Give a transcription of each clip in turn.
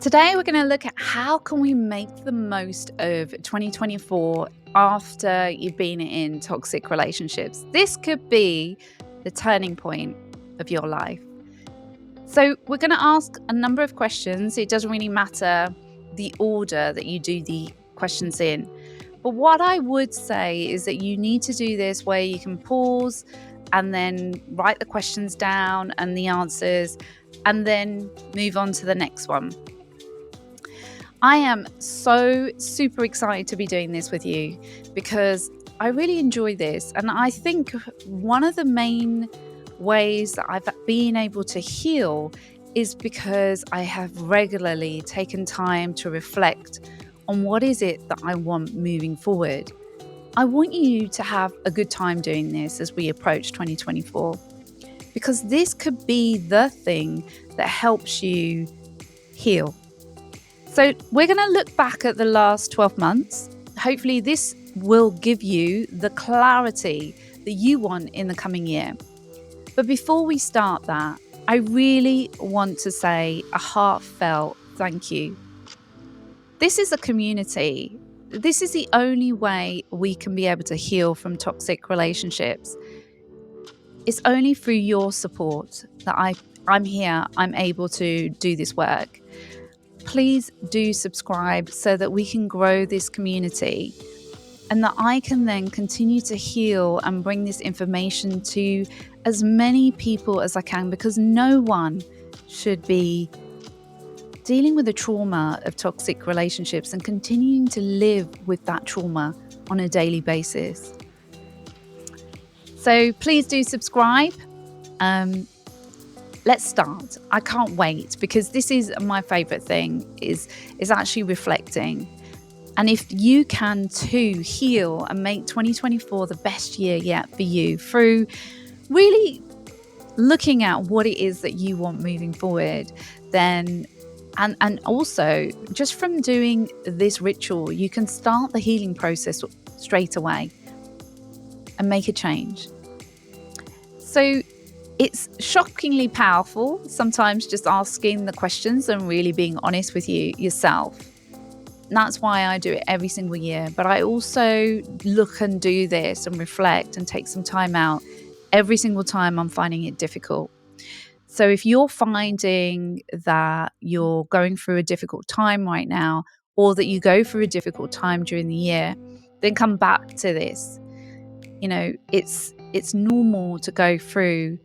Today we're going to look at how can we make the most of 2024 after you've been in toxic relationships. This could be the turning point of your life. So we're going to ask a number of questions. It doesn't really matter the order that you do the questions in. But what I would say is that you need to do this where you can pause and then write the questions down and the answers and then move on to the next one. I am so super excited to be doing this with you because I really enjoy this. And I think one of the main ways that I've been able to heal is because I have regularly taken time to reflect on what is it that I want moving forward. I want you to have a good time doing this as we approach 2024, because this could be the thing that helps you heal. So we're going to look back at the last 12 months. Hopefully this will give you the clarity that you want in the coming year. But before we start that, I really want to say a heartfelt thank you. This is a community. This is the only way we can be able to heal from toxic relationships. It's only through your support that I'm here, I'm able to do this work. Please do subscribe so that we can grow this community and that I can then continue to heal and bring this information to as many people as I can, because no one should be dealing with the trauma of toxic relationships and continuing to live with that trauma on a daily basis. So please do subscribe. Let's start. I can't wait, because this is my favorite thing is actually reflecting. And if you can too heal and make 2024 the best year yet for you through really looking at what it is that you want moving forward, then and also just from doing this ritual, you can start the healing process straight away and make a change. So it's shockingly powerful, sometimes just asking the questions and really being honest with yourself. And that's why I do it every single year. But I also look and do this and reflect and take some time out every single time I'm finding it difficult. So if you're finding that you're going through a difficult time right now, or that you go through a difficult time during the year, then come back to this. You know, it's normal to go through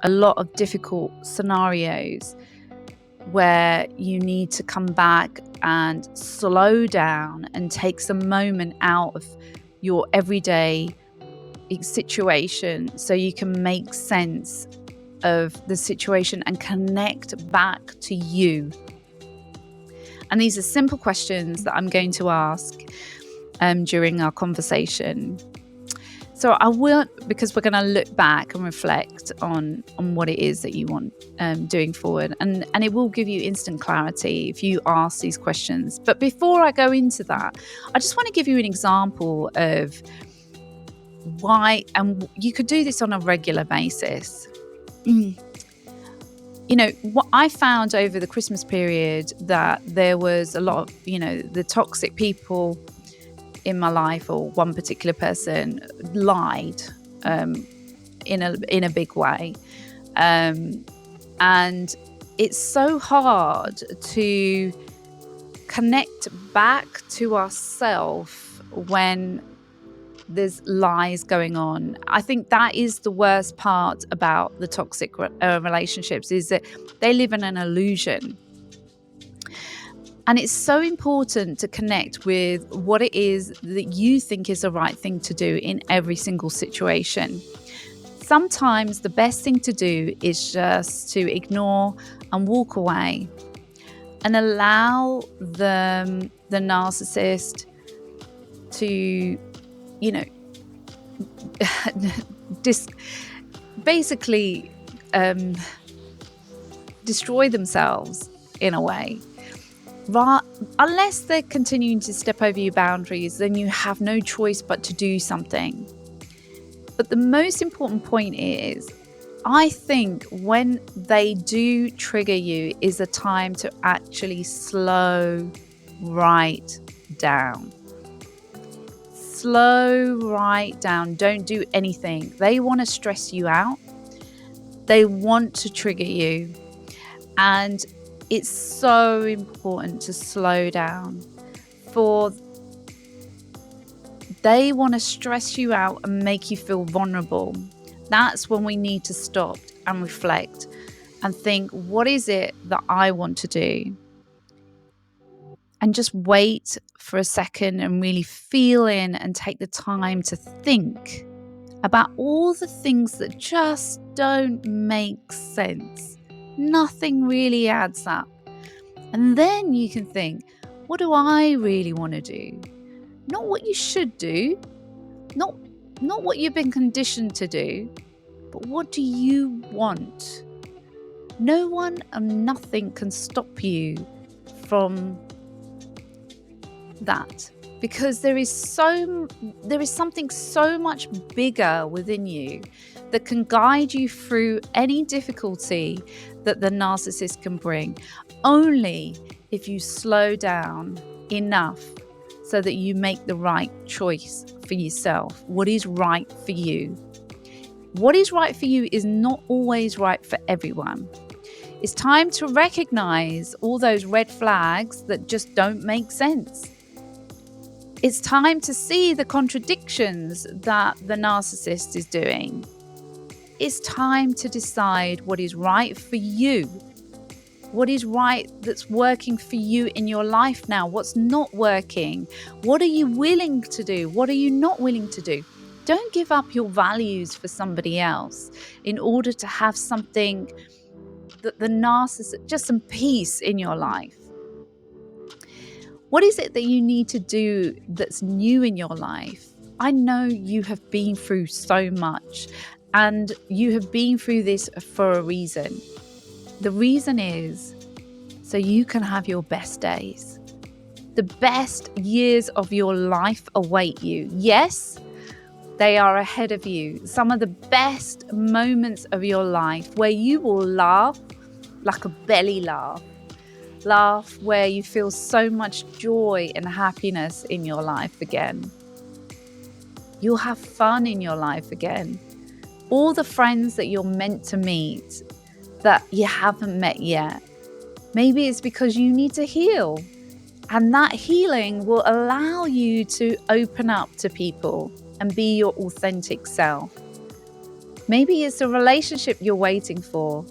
a lot of difficult scenarios where you need to come back and slow down and take some moment out of your everyday situation so you can make sense of the situation and connect back to you. And these are simple questions that I'm going to ask during our conversation. So I will, because we're going to look back and reflect on what it is that you want doing forward. And it will give you instant clarity if you ask these questions. But before I go into that, I just want to give you an example of why, and you could do this on a regular basis. You know, what I found over the Christmas period, that there was a lot of, the toxic people in my life, or one particular person lied in a big way, and it's so hard to connect back to ourselves when there's lies going on. I think that is the worst part about the toxic relationships, is that they live in an illusion. And it's so important to connect with what it is that you think is the right thing to do in every single situation. Sometimes the best thing to do is just to ignore and walk away and allow the narcissist to, basically destroy themselves in a way. Unless they're continuing to step over your boundaries, then you have no choice but to do something. But the most important point is I think when they do trigger you is a time to actually slow right down. Slow right down. Don't do anything. They want to stress you out. They want to trigger you. And it's so important to slow down. For they want to stress you out and make you feel vulnerable. That's when we need to stop and reflect and think, what is it that I want to do? And just wait for a second and really feel in and take the time to think about all the things that just don't make sense. Nothing really adds up. And then you can think, what do I really want to do? Not what you should do, not what you've been conditioned to do, but what do you want? No one and nothing can stop you from that, because there is something so much bigger within you that can guide you through any difficulty that the narcissist can bring, only if you slow down enough so that you make the right choice for yourself. What is right for you? What is right for you is not always right for everyone. It's time to recognize all those red flags that just don't make sense. It's time to see the contradictions that the narcissist is doing. It's time to decide what is right for you. What is right that's working for you in your life now? What's not working? What are you willing to do? What are you not willing to do? Don't give up your values for somebody else in order to have something that the narcissist, just some peace in your life. What is it that you need to do that's new in your life? I know you have been through so much, and you have been through this for a reason. The reason is so you can have your best days. The best years of your life await you. Yes, they are ahead of you. Some of the best moments of your life where you will laugh like a belly laugh. Laugh where you feel so much joy and happiness in your life again. You'll have fun in your life again. All the friends that you're meant to meet that you haven't met yet. Maybe it's because you need to heal. And that healing will allow you to open up to people and be your authentic self. Maybe it's a relationship you're waiting for.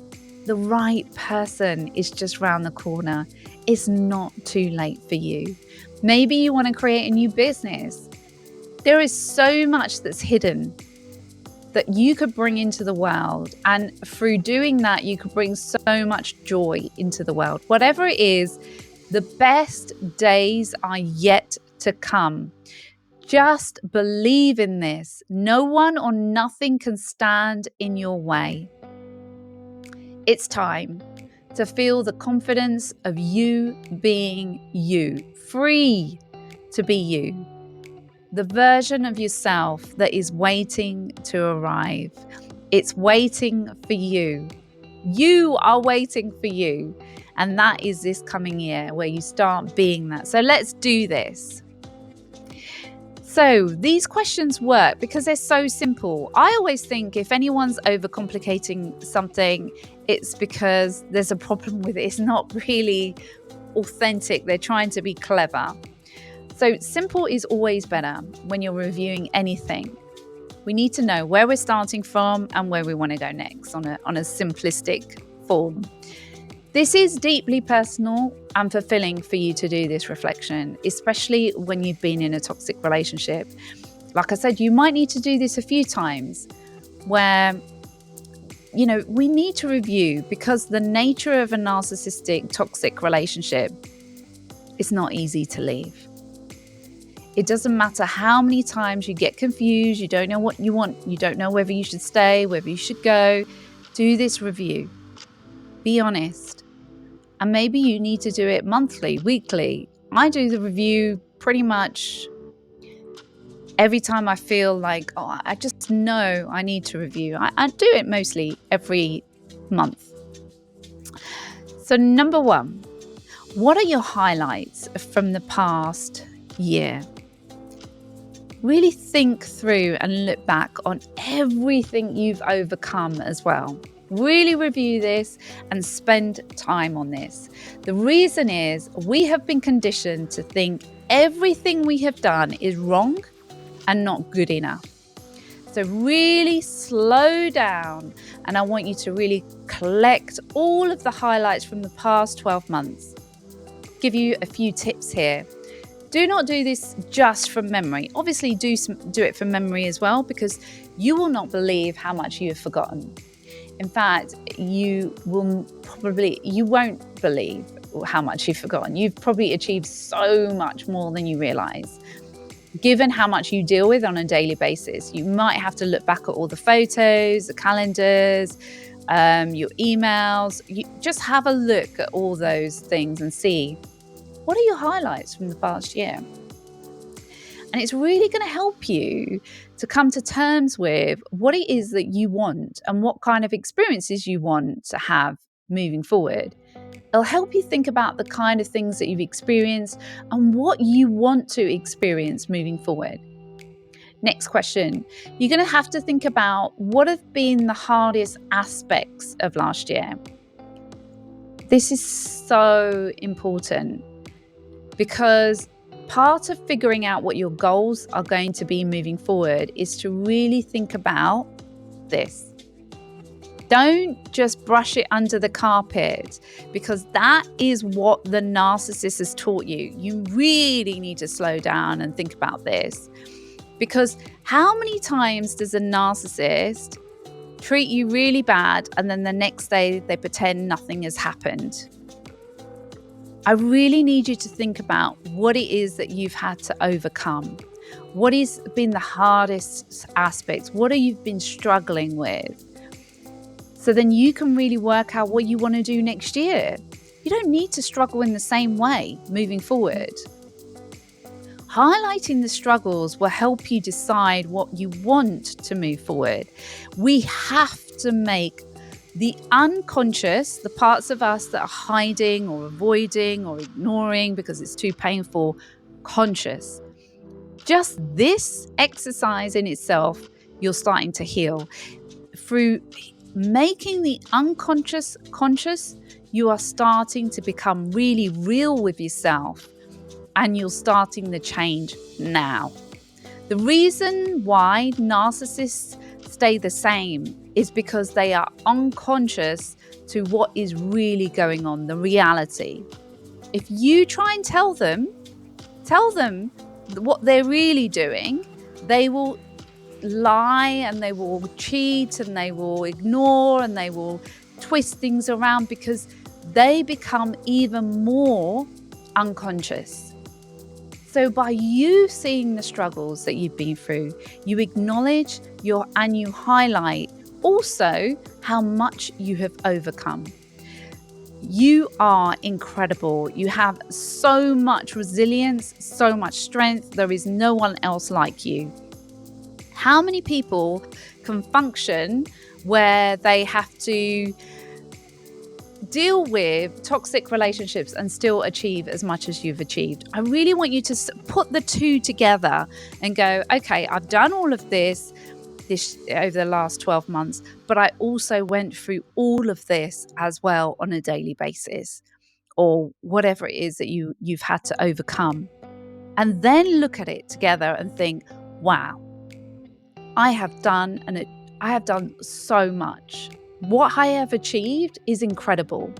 The right person is just round the corner. It's not too late for you. Maybe you want to create a new business. There is so much that's hidden that you could bring into the world. And through doing that, you could bring so much joy into the world. Whatever it is, the best days are yet to come. Just believe in this. No one or nothing can stand in your way. It's time to feel the confidence of you being you, free to be you, the version of yourself that is waiting to arrive. It's waiting for you. You are waiting for you. And that is this coming year where you start being that. So let's do this. So these questions work because they're so simple. I always think if anyone's overcomplicating something, it's because there's a problem with it. It's not really authentic. They're trying to be clever. So simple is always better when you're reviewing anything. We need to know where we're starting from and where we want to go next on a simplistic form. This is deeply personal and fulfilling for you to do this reflection, especially when you've been in a toxic relationship. Like I said, you might need to do this a few times where, we need to review, because the nature of a narcissistic toxic relationship is not easy to leave. It doesn't matter how many times you get confused, you don't know what you want, you don't know whether you should stay, whether you should go. Do this review. Be honest. And maybe you need to do it monthly, weekly. I do the review pretty much Every time I feel like, oh, I just know I need to review, I do it mostly every month. So number one, what are your highlights from the past year? Really think through and look back on everything you've overcome as well. Really review this and spend time on this. The reason is we have been conditioned to think everything we have done is wrong and not good enough. So really slow down, and I want you to really collect all of the highlights from the past 12 months. Give you a few tips here. Do not do this just from memory. Obviously do it from memory as well, because you will not believe how much you have forgotten. In fact, you won't believe how much you've forgotten. You've probably achieved so much more than you realize. Given how much you deal with on a daily basis, you might have to look back at all the photos, the calendars, your emails. You just have a look at all those things and see, what are your highlights from the past year? And it's really going to help you to come to terms with what it is that you want and what kind of experiences you want to have moving forward. It'll help you think about the kind of things that you've experienced and what you want to experience moving forward. Next question. You're going to have to think about what have been the hardest aspects of last year. This is so important, because part of figuring out what your goals are going to be moving forward is to really think about this. Don't just brush it under the carpet, because that is what the narcissist has taught you. You really need to slow down and think about this, because how many times does a narcissist treat you really bad and then the next day they pretend nothing has happened? I really need you to think about what it is that you've had to overcome. What has been the hardest aspects? What have you been struggling with? So then you can really work out what you want to do next year. You don't need to struggle in the same way moving forward. Highlighting the struggles will help you decide what you want to move forward. We have to make the unconscious, the parts of us that are hiding or avoiding or ignoring because it's too painful, conscious. Just this exercise in itself, you're starting to heal. Through making the unconscious conscious, you are starting to become really real with yourself, and you're starting the change now. The reason why narcissists stay the same is because they are unconscious to what is really going on, the reality. If you try and tell them what they're really doing, they will lie and they will cheat and they will ignore and they will twist things around, because they become even more unconscious. So by you seeing the struggles that you've been through, you acknowledge and you highlight also how much you have overcome. You are incredible. You have so much resilience, so much strength. There is no one else like you. How many people can function where they have to deal with toxic relationships and still achieve as much as you've achieved? I really want you to put the two together and go, okay, I've done all of this over the last 12 months, but I also went through all of this as well on a daily basis, or whatever it is that you've had to overcome. And then look at it together and think, wow, I have done so much. What I have achieved is incredible.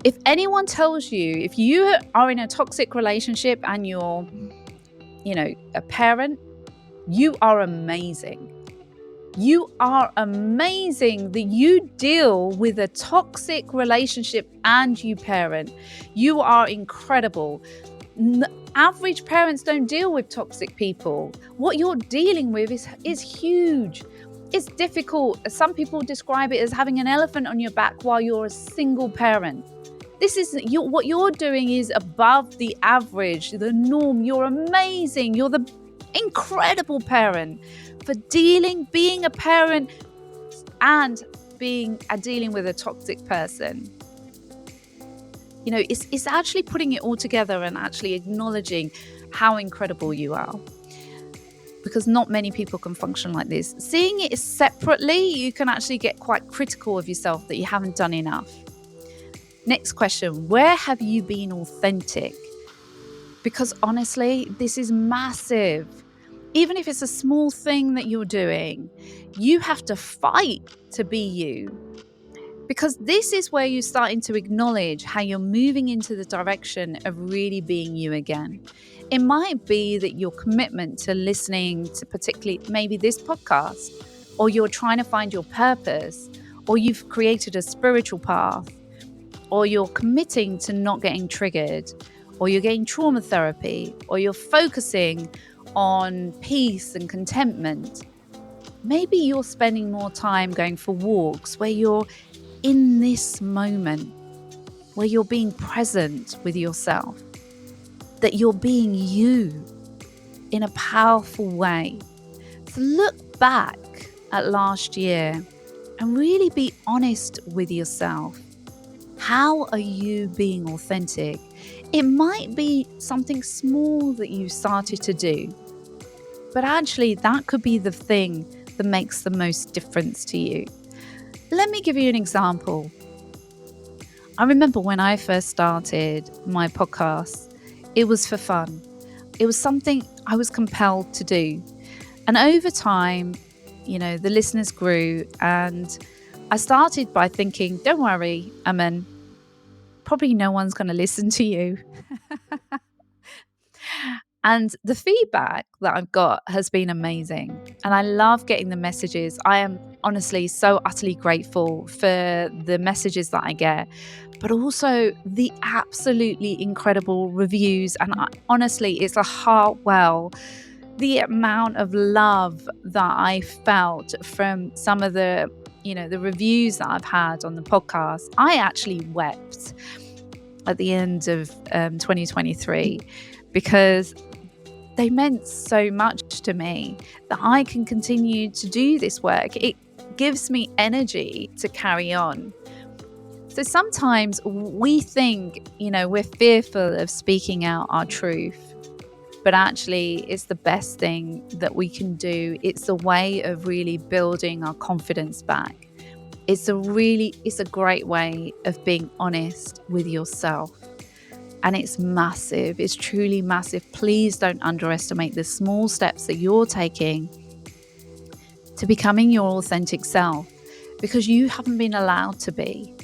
If anyone tells you, if you are in a toxic relationship and you're, a parent, you are amazing. You are amazing that you deal with a toxic relationship and you parent. You are incredible. Average parents don't deal with toxic people. What you're dealing with is huge. It's difficult. Some people describe it as having an elephant on your back while you're a single parent. What you're doing is above the average, the norm. You're amazing. You're the incredible parent for being a parent and dealing with a toxic person. You know, it's actually putting it all together and actually acknowledging how incredible you are. Because not many people can function like this. Seeing it separately, you can actually get quite critical of yourself that you haven't done enough. Next question, where have you been authentic? Because honestly, this is massive. Even if it's a small thing that you're doing, you have to fight to be you. Because this is where you're starting to acknowledge how you're moving into the direction of really being you again. It might be that your commitment to listening to particularly maybe this podcast, or you're trying to find your purpose, or you've created a spiritual path, or you're committing to not getting triggered, or you're getting trauma therapy, or you're focusing on peace and contentment. Maybe you're spending more time going for walks where you're in this moment, where you're being present with yourself, that you're being you in a powerful way. So look back at last year and really be honest with yourself. How are you being authentic? It might be something small that you started to do, but actually that could be the thing that makes the most difference to you. Let me give you an example. I remember when I first started my podcast, it was for fun. It was something I was compelled to do. And over time, you know, the listeners grew, and I started by thinking, don't worry, Amen, probably no one's going to listen to you. And the feedback that I've got has been amazing. And I love getting the messages. I am honestly so utterly grateful for the messages that I get, but also the absolutely incredible reviews. And honestly, it's a heart well. The amount of love that I felt from some of the, the reviews that I've had on the podcast, I actually wept at the end of 2023 because they meant so much to me that I can continue to do this work. It gives me energy to carry on. So sometimes we think, we're fearful of speaking out our truth, but actually it's the best thing that we can do. It's a way of really building our confidence back. It's a great way of being honest with yourself. And it's massive. It's truly massive. Please don't underestimate the small steps that you're taking to becoming your authentic self, because you haven't been allowed to be.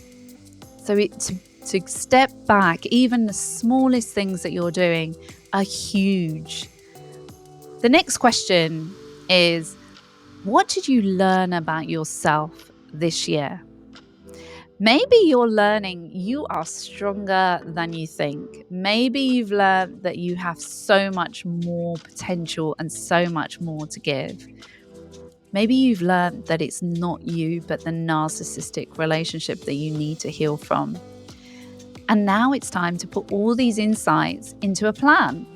So to step back, even the smallest things that you're doing are huge. The next question is, what did you learn about yourself this year? Maybe you're learning you are stronger than you think. Maybe you've learned that you have so much more potential and so much more to give. Maybe you've learned that it's not you, but the narcissistic relationship that you need to heal from. And now it's time to put all these insights into a plan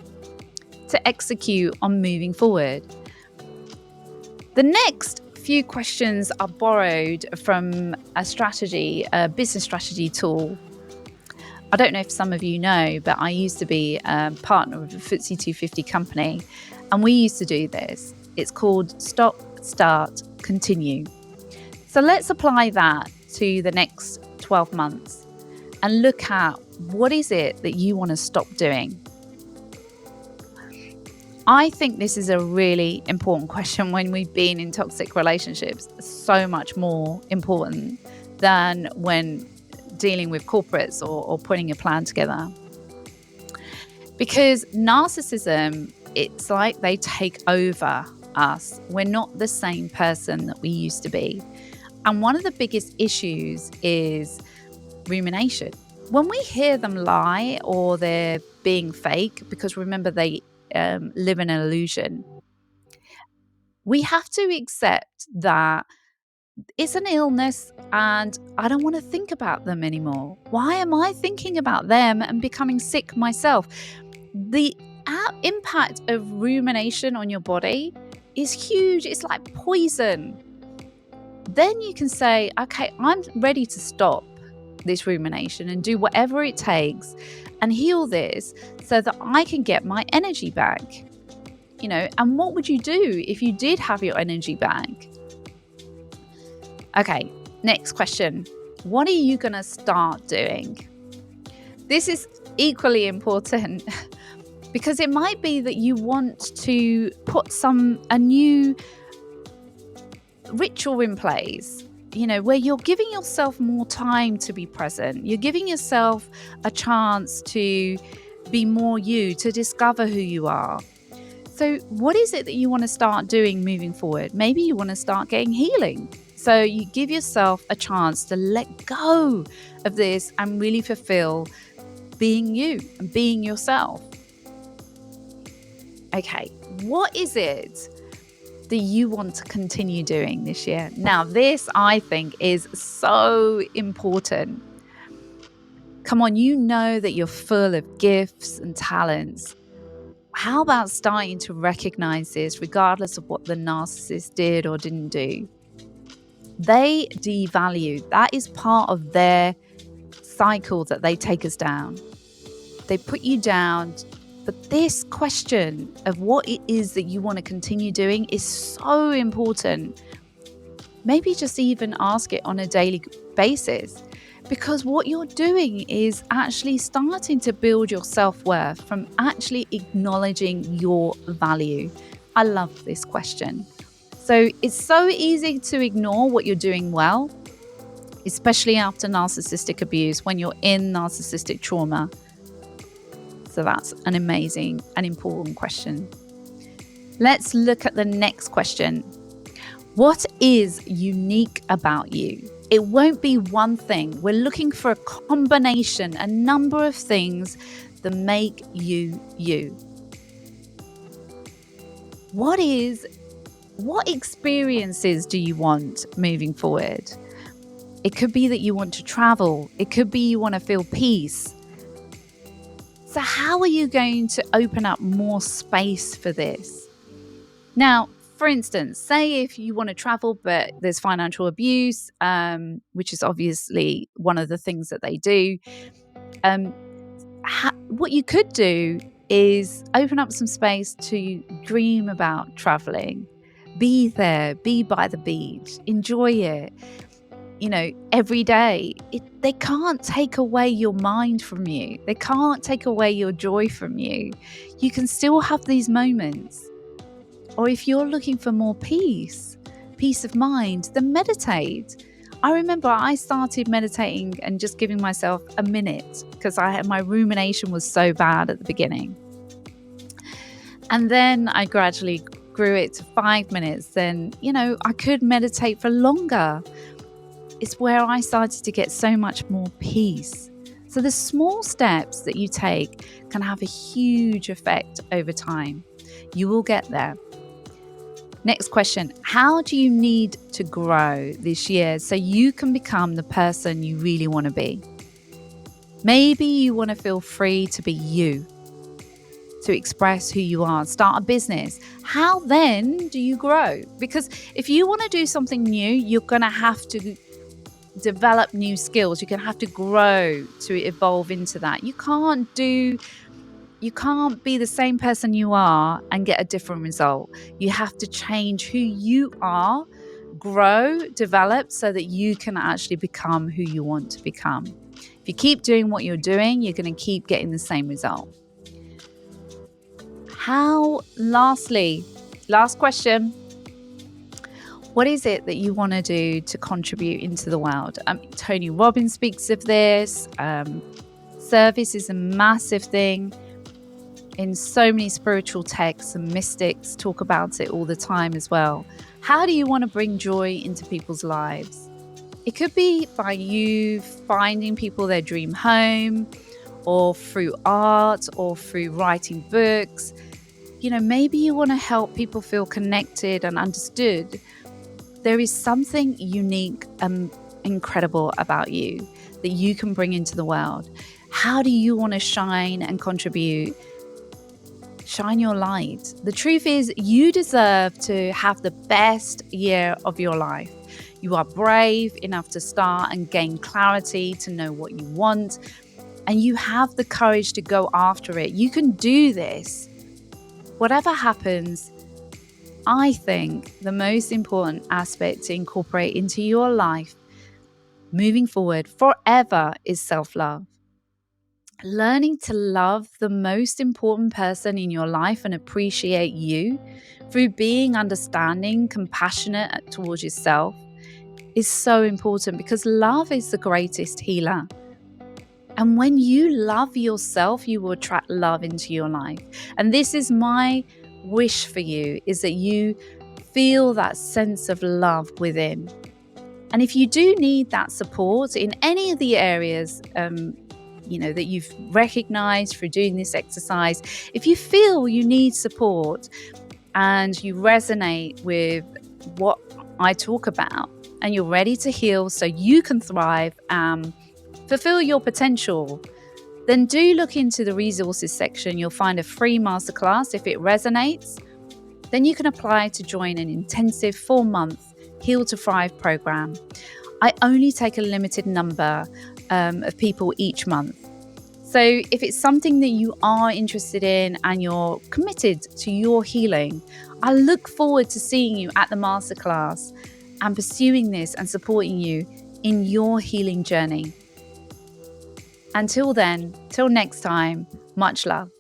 to execute on moving forward. The next few questions are borrowed from a business strategy tool. I don't know if some of you know, but I used to be a partner of a FTSE 250 company, and we used to do this. It's called Stop, Start, Continue. So let's apply that to the next 12 months and look at what is it that you want to stop doing. I think this is a really important question when we've been in toxic relationships, so much more important than when dealing with corporates or putting a plan together. Because narcissism, it's like they take over us. We're not the same person that we used to be. And one of the biggest issues is rumination. When we hear them lie or they're being fake, because remember they live in an illusion, we have to accept that it's an illness and I don't want to think about them anymore. Why am I thinking about them and becoming sick myself? The impact of rumination on your body is huge. It's like poison. Then you can say, okay, I'm ready to stop this rumination and do whatever it takes and heal this so that I can get my energy back. And what would you do if you did have your energy back? Okay, next question. What are you going to start doing? This is equally important because it might be that you want to put a new ritual in place, where you're giving yourself more time to be present. You're giving yourself a chance to be more you, to discover who you are. So what is it that you want to start doing moving forward? Maybe you want to start getting healing. So you give yourself a chance to let go of this and really fulfill being you and being yourself. Okay, what is it that you want to continue doing this year? Now, this, I think, is so important. Come on, you know that you're full of gifts and talents. How about starting to recognize this regardless of what the narcissist did or didn't do? They devalue. That is part of their cycle that they take us down. They put you down. But this question of what it is that you want to continue doing is so important. Maybe just even ask it on a daily basis, because what you're doing is actually starting to build your self-worth from actually acknowledging your value. I love this question. So it's so easy to ignore what you're doing well, especially after narcissistic abuse, when you're in narcissistic trauma. So that's an amazing and important question. Let's look at the next question. What is unique about you? It won't be one thing. We're looking for a combination, a number of things that make you you. What experiences do you want moving forward? It could be that you want to travel. It could be you want to feel peace. So how are you going to open up more space for this? Now, for instance, say if you want to travel, but there's financial abuse, which is obviously one of the things that they do. What you could do is open up some space to dream about traveling. Be there, be by the beach, enjoy it. Every day. They can't take away your mind from you. They can't take away your joy from you. You can still have these moments. Or if you're looking for more peace of mind, then meditate. I remember I started meditating and just giving myself a minute because my rumination was so bad at the beginning. And then I gradually grew it to 5 minutes. Then, I could meditate for longer. It's where I started to get so much more peace. So the small steps that you take can have a huge effect over time. You will get there. Next question. How do you need to grow this year so you can become the person you really want to be? Maybe you want to feel free to be you, to express who you are, start a business. How then do you grow? Because if you want to do something new, you're going to have to develop new skills. You're going to have to grow to evolve into that. You can't be the same person you are and get a different result. You have to change who you are, grow, develop so that you can actually become who you want to become. If you keep doing what you're doing, you're going to keep getting the same result. Last question. What is it that you want to do to contribute into the world? Tony Robbins speaks of this. Service is a massive thing. In so many spiritual texts, and mystics talk about it all the time as well. How do you want to bring joy into people's lives? It could be by you finding people their dream home, or through art, or through writing books. Maybe you want to help people feel connected and understood. There is something unique and incredible about you that you can bring into the world. How do you want to shine and contribute shine your light. The truth is, you deserve to have the best year of your life. You are brave enough to start and gain clarity to know what you want, and you have the courage to go after it. You can do this. Whatever happens, I think the most important aspect to incorporate into your life moving forward forever is self-love. Learning to love the most important person in your life and appreciate you through being understanding, compassionate towards yourself is so important, because love is the greatest healer. And when you love yourself, you will attract love into your life. And this is my wish for you, is that you feel that sense of love within. And if you do need that support in any of the areas, that you've recognized through doing this exercise, if you feel you need support and you resonate with what I talk about and you're ready to heal so you can thrive and fulfill your potential, then do look into the resources section. You'll find a free masterclass. If it resonates, then you can apply to join an intensive 4-month Heal to Thrive program. I only take a limited number of people each month. So if it's something that you are interested in and you're committed to your healing, I look forward to seeing you at the masterclass and pursuing this and supporting you in your healing journey. Until then, till next time, much love.